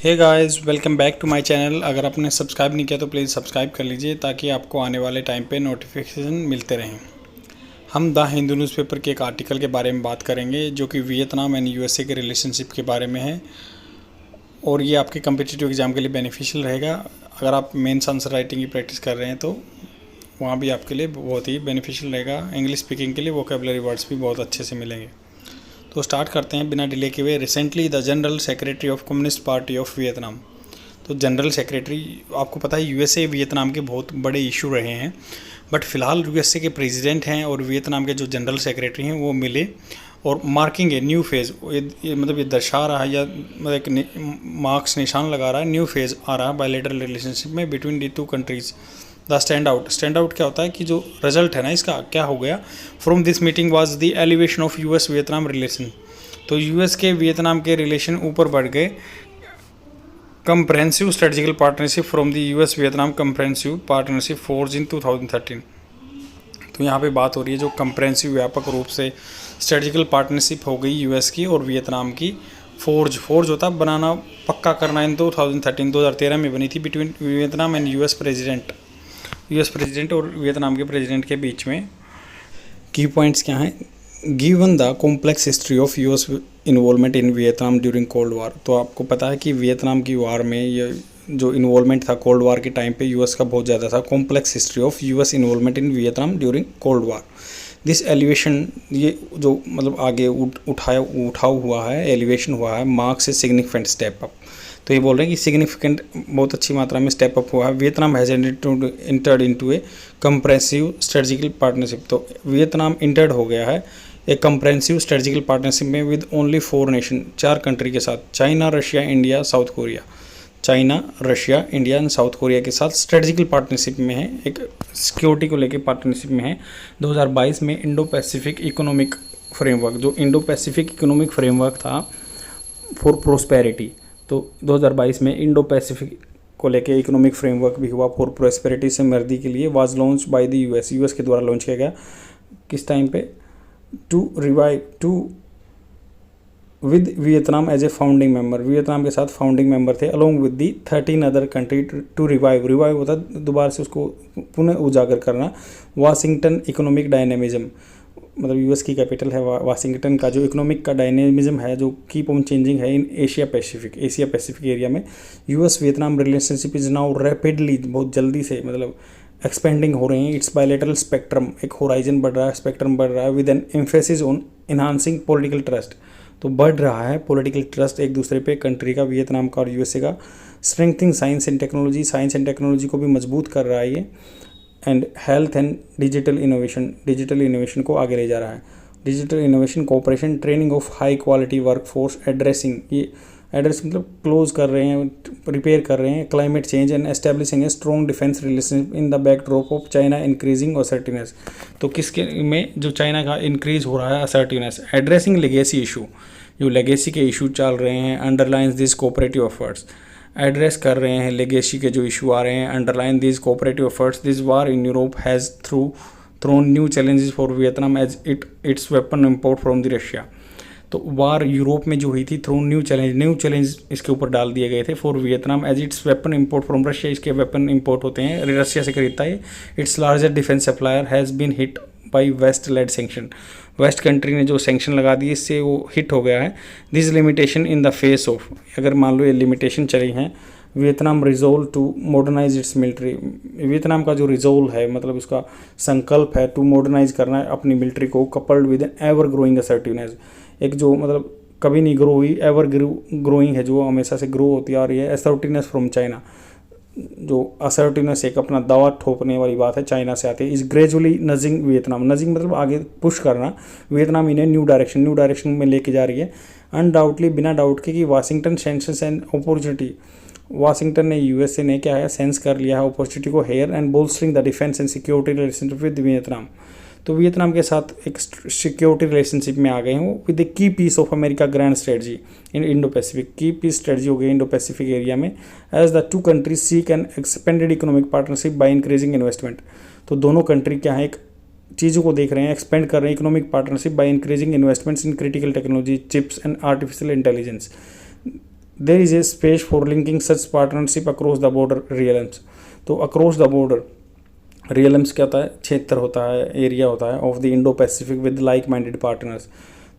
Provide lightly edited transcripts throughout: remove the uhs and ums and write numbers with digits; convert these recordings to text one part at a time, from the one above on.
Hey guys, welcome back to my channel. अगर आपने subscribe नहीं किया तो प्लीज़ सब्सक्राइब कर लीजिए ताकि आपको आने वाले टाइम पे नोटिफिकेशन मिलते रहें। हम द हिंदू न्यूज़पेपर के एक आर्टिकल के बारे में बात करेंगे जो कि वियतनाम एंड यूएसए के रिलेशनशिप के बारे में है और ये आपके कम्पिटिटिव एग्ज़ाम के लिए बेनिफिशियल रहेगा। अगर आप मेंस आंसर राइटिंग की प्रैक्टिस कर रहे हैं तो वहाँ भी आपके लिए बहुत ही बेनिफिशियल रहेगा। इंग्लिश स्पीकिंग के लिए वोकेबलरी वर्ड्स भी बहुत अच्छे से मिलेंगे। तो स्टार्ट करते हैं बिना डिले के हुए। Recently the general secretary of communist party of Vietnam. तो जनरल सेक्रेटरी, आपको पता है यूएसए वियतनाम के बहुत बड़े इशू रहे हैं, बट फ़िलहाल यूएसए के प्रेसिडेंट हैं और वियतनाम के जो जनरल सेक्रेटरी हैं वो मिले और मार्किंग है न्यू फेज़। ये दर्शा रहा है या मतलब एक मार्क्स निशान लगा रहा है, न्यू फेज़ आ रहा है बायलैटरल रिलेशनशिप में between the to countries. The stand out क्या होता है कि जो रिजल्ट है ना इसका क्या हो गया, from this meeting was the elevation of US Vietnam relation. तो यूएस के वियतनाम के रिलेशन ऊपर बढ़ गए। Comprehensive strategical partnership from the US Vietnam comprehensive partnership forge in 2013। तो यहाँ पे बात हो रही है जो कंप्रेहेंसिव व्यापक रूप से स्ट्रेटजिकल पार्टनरशिप हो गई यूएस की और वियतनाम की। फोर्ज होता है बनाना, पक्का करना। इन 2013 में बनी थी between Vietnam and US president और वियतनाम के प्रेसिडेंट के बीच में। की पॉइंट्स क्या हैं? Given the complex history of US involvement in Vietnam during cold war. तो आपको पता है कि वियतनाम की वार में ये जो इन्वॉल्वमेंट था कोल्ड वार के टाइम पे यूएस का बहुत ज़्यादा था। Complex history of US involvement in Vietnam during cold war. This elevation, ये जो मतलब आगे उठाव हुआ है, एलिवेशन हुआ है, marks a significant step up. तो ये बोल रहे हैं कि सिग्निफिकेंट बहुत अच्छी मात्रा में स्टेप अप हुआ है। Vietnam has entered into A comprehensive strategical partnership. तो वियतनाम इंटर्ड हो गया है एक कंप्रेहेंसिव स्ट्रेटजिकल पार्टनरशिप में विद ओनली 4 नेशन, 4 कंट्री के साथ, China, Russia, India, south Korea. China, Russia, India and south Korea के साथ स्ट्रेटजिकल पार्टनरशिप में है, एक सिक्योरिटी को लेकर पार्टनरशिप में है। 2022 में इंडो पैसिफिक इकोनॉमिक फ्रेमवर्क, जो इंडो पैसिफिक इकोनॉमिक फ्रेमवर्क था फॉर प्रोस्पेरिटी, तो 2022 में इंडो पैसिफिक को लेके इकोनॉमिक फ्रेमवर्क भी हुआ फॉर प्रोस्पेरिटी से मर्दी के लिए। Was launch by the US के द्वारा लॉन्च किया गया। किस टाइम पे? To with Vietnam as a founding member. Vietnam के साथ फाउंडिंग मेंबर थे along with the 13 other country to revive होता है दोबारा से उसको पुनः उजागर करना। वाशिंगटन इकोनॉमिक डायनेमिज्म, मतलब यूएस की कैपिटल है वाशिंगटन का, जो इकोनॉमिक का डायनेमिज्म है जो कीप ऑन चेंजिंग है इन एशिया पैसिफिक एरिया में। US Vietnam relationship is now rapidly, बहुत जल्दी से मतलब एक्सपेंडिंग हो रही हैं। इट्स बायलैटरल स्पेक्ट्रम, एक होराइजन बढ़ रहा है, स्पेक्ट्रम बढ़ रहा है with N emphasis on enhancing political trust. तो बढ़ रहा है पॉलिटिकल ट्रस्ट एक दूसरे पे कंट्री का, वियतनाम का और यूएसए का। स्ट्रेंथनिंग साइंस एंड टेक्नोलॉजी को भी मजबूत कर रहा है ये। And health and digital innovation को आगे ले जा रहा है। Digital innovation, cooperation, training of high quality workforce, address मतलब क्लोज कर रहे हैं, रिपेयर कर रहे हैं climate change and establishing a strong defence relationship in the backdrop of China increasing assertiveness. तो किसके में जो चाइना का इंक्रीज हो रहा है असर्टिवनेस। एड्रेसिंग लेगेसी इशू, जो लेगेसी के इशू चल रहे हैं, underlines this cooperative efforts, address कर रहे हैं लेगेसी के जो इशू आ रहे हैं, underline this cooperative efforts. This war in Europe has thrown new challenges for Vietnam as its weapon import from the Russia. तो वार यूरोप में जो हुई थी, थ्रू न्यू चैलेंज इसके ऊपर डाल दिए गए थे for Vietnam as its weapon import from Russia. इसके वेपन इंपोर्ट होते हैं, रशिया से खरीदता है। Its largest defence supplier has been hit by west led sanction. West country ने जो सेंक्शन लगा दिए इससे वो हिट हो गया है। This limitation in the face of, अगर मान लो ये लिमिटेशन चली हैं, Vietnam resolve to modernise its military. Vietnam का जो रिजोल्व है, मतलब उसका संकल्प है टू मॉडर्नाइज करना है अपनी मिलिट्री को, coupled with an ever growing assertiveness. एक जो मतलब कभी नहीं ग्रो हुई, एवर ग्रोइंग है, जो हमेशा से ग्रो होती आ रही है। असर्टिवनेस फ्रॉम चाइना, जो असर्टिवनेस एक अपना दावा ठोकने वाली बात है, चाइना से आती है। Is gradually nudging Vietnam, nudging मतलब आगे पुश करना वियतनाम इन्हें न्यू डायरेक्शन में लेके जा रही है। अनडाउटली, बिना डाउट के कि Washington senses and opportunity, Washington ने, यूएसए ने क्या है, सेंस कर लिया है अपॉर्चुनिटी को here and bolstering the defence and security relationship with Vietnam. तो वियतनाम के साथ एक सिक्योरिटी रिलेशनशिप में आ गए हैं with the key piece of America grand strategy in Indo Pacific. Key piece strategy हो गई इंडो पैसिफिक एरिया में, as the two countries seek an expanded economic partnership by increasing investment. तो दोनों country क्या है, एक चीज़ों को देख रहे हैं, एक्सपेंड कर रहे हैं economic partnership by increasing investments in critical technology, chips and artificial intelligence. There is a space for linking such partnership across the border realms. तो अक्रॉस द बॉर्डर रियल्स क्या होता है, क्षेत्र होता है, एरिया होता है of the Indo Pacific with like minded partners.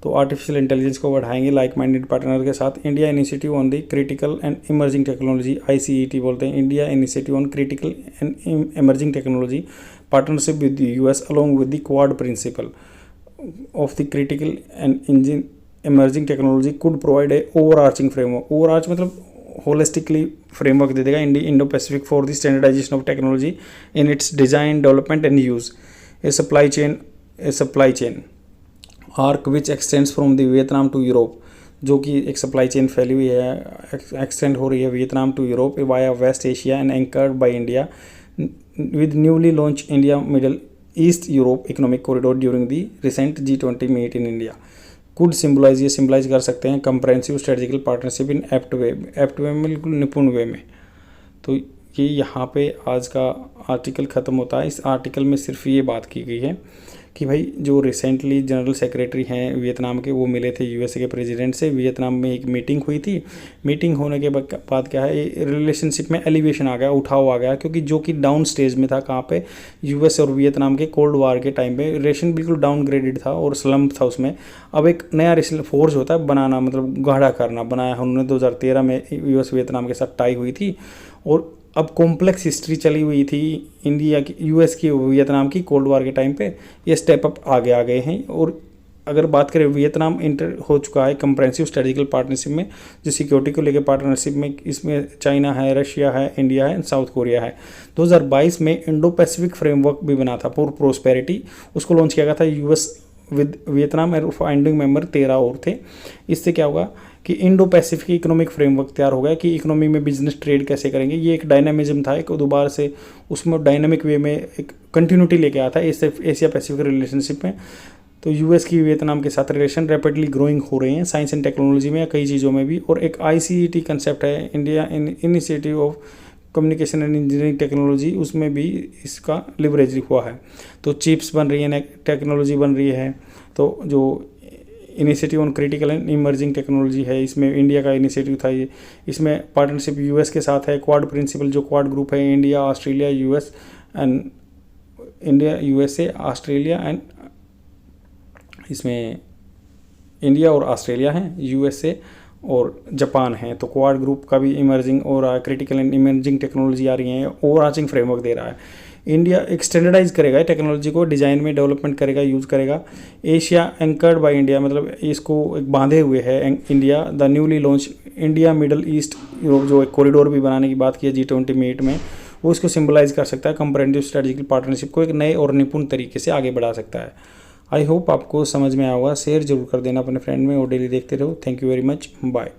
तो आर्टिफिशियल इंटेलिजेंस को बढ़ाएंगे लाइक माइंडेड पार्टनर के साथ। India initiative on the critical and emerging technology, ICET बोलते हैं, India initiative on critical and emerging technology partnership with the US along with the quad principle of the critical and engine emerging technology could provide a overarching framework. Overarch मतलब holistically framework दे देगा Indo Pacific for the standardisation of technology in its design, development and use. A supply chain arc which extends from the Vietnam to Europe, जो कि एक supply chain फैली हुई है, extend हो रही है Vietnam to Europe via West Asia and anchored by India with newly launch India Middle East Europe economic corridor during the recent G20 meet in India. Could symbolise, ये symbolise कर सकते हैं comprehensive strategical partnership in apt way में बिल्कुल निपुण वे में। तो ये यहाँ पे आज का आर्टिकल ख़त्म होता है। इस आर्टिकल में सिर्फ ये बात की गई है कि भाई जो रिसेंटली जनरल सेक्रेटरी हैं वियतनाम के, वो मिले थे USA के प्रेसिडेंट से। वियतनाम में एक मीटिंग हुई थी। मीटिंग होने के बाद क्या है, रिलेशनशिप में एलिवेशन आ गया, उठाव आ गया, क्योंकि जो कि डाउन स्टेज में था, कहाँ पे, US और वियतनाम के कोल्ड वार के टाइम पे रिलेशन बिल्कुल डाउनग्रेडेड था और स्लम्प था उसमें। अब एक नया फोर्स होता है बनाना, मतलब गाढ़ा करना, बनाया उन्होंने 2013 में US वियतनाम के साथ टाई हुई थी। और अब कॉम्प्लेक्स हिस्ट्री चली हुई थी इंडिया की, US की, वियतनाम की कोल्ड वार के टाइम पे। ये स्टेप अप आगे आ गए हैं। और अगर बात करें, वियतनाम इंटर हो चुका है कंप्रेहेंसिव स्ट्रेटेजिकल पार्टनरशिप में, जो सिक्योरिटी को लेकर पार्टनरशिप में, इसमें चाइना है, रशिया है, इंडिया है, साउथ कोरिया है। 2022 में इंडो पैसिफिक फ्रेमवर्क भी बना था फॉर प्रोस्पेरिटी, उसको लॉन्च किया गया था US विद वियतनाम और फाउंडिंग मेंबर 13 और थे। इससे क्या होगा कि इंडो पैसिफिक इकोनॉमिक फ्रेमवर्क तैयार हो गया कि इकोनॉमी में बिजनेस ट्रेड कैसे करेंगे। ये एक डायनामिज्म था, एक दोबारा से उसमें डायनामिक वे में एक कंटिन्यूटी लेके आया था एशिया पैसिफिक रिलेशनशिप में। तो US की वियतनाम के साथ रिलेशन रैपिडली ग्रोइंग हो रहे हैं साइंस एंड टेक्नोलॉजी में, कई चीज़ों में भी। और एक ICET कंसेप्ट है, India initiative of communication and engineering technology, उसमें भी इसका लिवरेज हुआ है। तो चिप्स बन रही है, टेक्नोलॉजी बन रही है। तो जो initiative on critical and emerging technology है, इसमें इंडिया का इनिशिएटिव था ये। इसमें पार्टनरशिप US के साथ है, क्वाड प्रिंसिपल, जो क्वाड ग्रुप है, India, Australia, US and India, USA, Australia and, इसमें इंडिया और ऑस्ट्रेलिया हैं, USA और जापान है। तो क्वाड ग्रुप का भी इमर्जिंग और क्रिटिकल एंड इमर्जिंग टेक्नोलॉजी आ रही है, ओवरआर्चिंग फ्रेमवर्क दे रहा है। इंडिया एक स्टैंडर्डाइज करेगा टेक्नोलॉजी को, डिज़ाइन में डेवलपमेंट करेगा, यूज़ करेगा। एशिया एंकर्ड बाय इंडिया, मतलब इसको एक बांधे हुए है India. The newly launch India Middle East Europe, जो एक कॉरिडोर भी बनाने की बात की है G20 मीट में, वो इसको सिम्बलाइज कर सकता है। कंप्रेहेंसिव स्ट्रेटेजिकल पार्टनरशिप को एक नए और निपुण तरीके से आगे बढ़ा सकता है। आई होप आपको समझ में आया होगा। शेयर जरूर कर देना अपने फ्रेंड में और डेली देखते रहो। Thank you very much, bye.